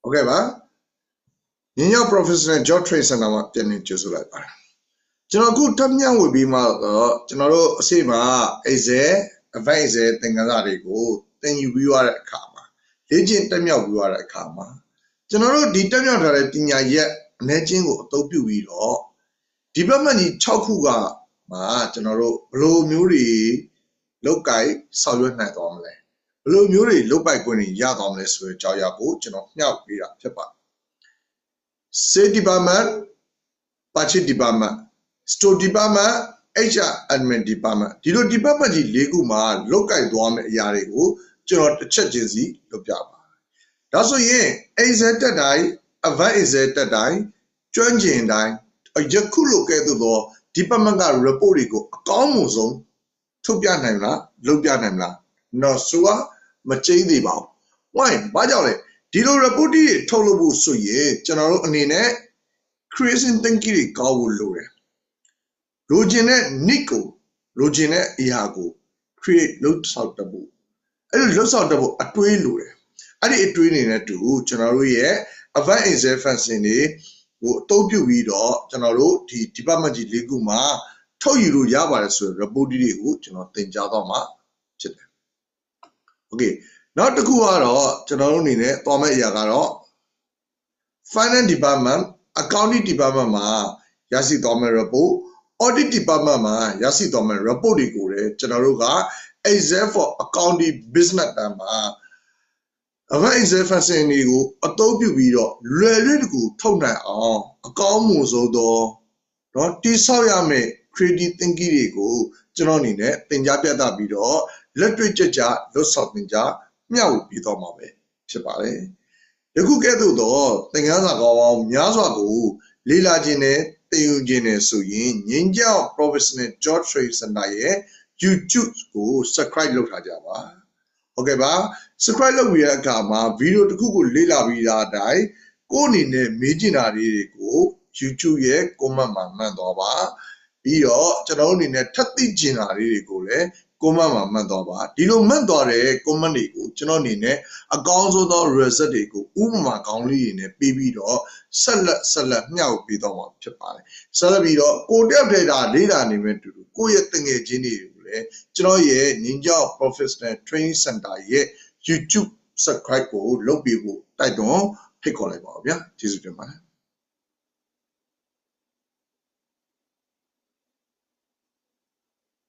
Okay 吧人家 professional job trace 那么变成就是来吧ကျွန်တော်ခုထပ်မြန့်ဝေပြီးမှတော့ကျွန်တော်တို့အစိမExcel advice သင်ခန်းစာတွေကိုသင်ယူပြီးရတဲ့အခါမှာလေ့ကျင့်တက်မြောက်ပြီးရတဲ့အခါမှာကျွန်တော်တို့ဒီတက်မြောက်ထားတဲ့ပညာရက်အနည်းချင်းကိုအသုံးပြုပြီးတော့ department ကြီး6ခုကမှာကျွန်တော်တို့ဘယ်လိုမျိုးတွေလောက်ကိုက်ဆောင်ရွက်နိုင်သွားမလဲဘယ်လိုမျိုးတွေလောက်ပိုက်ခွင့်တွေရသွားမလဲဆိုတဲ့အကြောင်းအရာကိုကျွန်တော်မျှဝေပေးတာဖြစ်ပါတယ် Sales department purchase department store department HR admin department ဒီလို department ကြီး၄ခုမှာလောက်ကိုက်သွားမယ့်အရာတွေကိုကျွန်တော်တစ်ချက်ချင်းစီလုပ်ပြပါဒါဆိုရင် Excel တက်တိုင်း Advanced Excel တက်တိုင်းကျွမ်းကျင်တိုင်းယခုလိုကဲ့သို့သော department က report တွေကိုအကောင်းဆုံးထုတ်ပြနိုင်မလားလုပ်ပြနိုင်မလားနော်ဆိုတာမကျိန်းသေးပါဘူး why ဘာကြောင့်လဲဒီလို report တွေထုတ်လုပ်ဖို့ဆိုရင်ကျွန်တော်တို့အနေနဲ့ creation thinking တွေကောင်းဖို့လိုတယ်လိုချင်တဲ့ need ကိုလိုချင်တဲ့အရာကို create လုပ်ဆောက်တတ်ဖို့အဲ့လိုလုပ်ဆောက်တတ်ဖို့အတွေးလိုတယ်အဲ့ဒီအတွေးနေနဲ့တူကျွန်တော်တို့ရဲ့ Advanced Excel function တွေဟိုအသုံးပြုပြီးတော့ကျွန်တော်တို့ဒီ department ကြီး၄ခုမှာထုတ်ယူလို့ရပါတယ်ဆိုရင် report တွေကိုကျွန်တော်သင်ကြားတော့မှာဖြစ်တယ် okay နောက်တစ်ခုကတော့ကျွန်တော်တို့အနေနဲ့သွားမယ့်အရာကတော့ finance department accounting department မှာရရှိသွားမယ့် report audit department မှာရရှိသွားမယ့် report တွေကိုလည်းကျွန်တော်တို့က Excel for accounting business တန်းမှာExcel function တွေကိုအသုံးပြုပြီးတော့လွယ်လွယ်တကူထုတ်နိုင်အောင်အကောင်းမှုဆုံးသောเนาะတိဆောက်ရမယ့် creative thinking တွေကိုကျွန်တော်အနေနဲ့သင်ကြားပြသပြီးတော့လက်တွေ့ကြလွတ်ဆောက်သင်ကြားမျှဝေပြီးတော့မှာပဲဖြစ်ပါတယ်ယခုကဲ့သို့သောသင်ခန်းစာကောင်းအောင်များစွာကိုလေ့လာခြင်းနဲ့သင်ယူခြင်းနဲ့ဆိုရင်ငင်းကြောက် professional job training center ရဲ့ YouTube ကို subscribe လုပ်ထားကြပါဟုတ်ကဲ့ပါ subscribe လုပ်ပြီးတဲ့အခါမှာဗီဒီယိုတစ်ခုကိုလေ့လာပြီးသားအတိုင်းကိုယ့်အနေနဲ့မေးချင်တာတွေကို YouTube ရဲ့ comment မှာမှတ်သွားပါပြီးတော့ကျွန်တော်အနေနဲ့ထပ်သိချင်တာတွေကိုလည်း comment မှာမှတ်သွားပါဒီလိုမှတ်သွားတဲ့ comment တွေကိုကျွန်တော်အနေနဲ့အကောင်းဆုံးသော result တွေကိုဥပမာကောင်းလေးတွေနဲ့ပေးပြီးတော့ဆက်လက်မျှဝေပေးတော့မှာဖြစ်ပါတယ်ဆက်လက်ပြီးတော့ကိုတက်တဲ့တာလေးတာနေမဲ့တူတူကိုယ့်ရဲ့တငယ်ချင်းတွေကိုလည်းကျွန်တော်ရဲ့ Ninja Professional Training Center ရဲ့ YouTube subscribe ကိုလုပ်ပေးဖို့တိုက်တွန်းဖိတ်ခေါ်လိုက်ပါဦးဗျာကျေးဇူးတင်ပါတယ်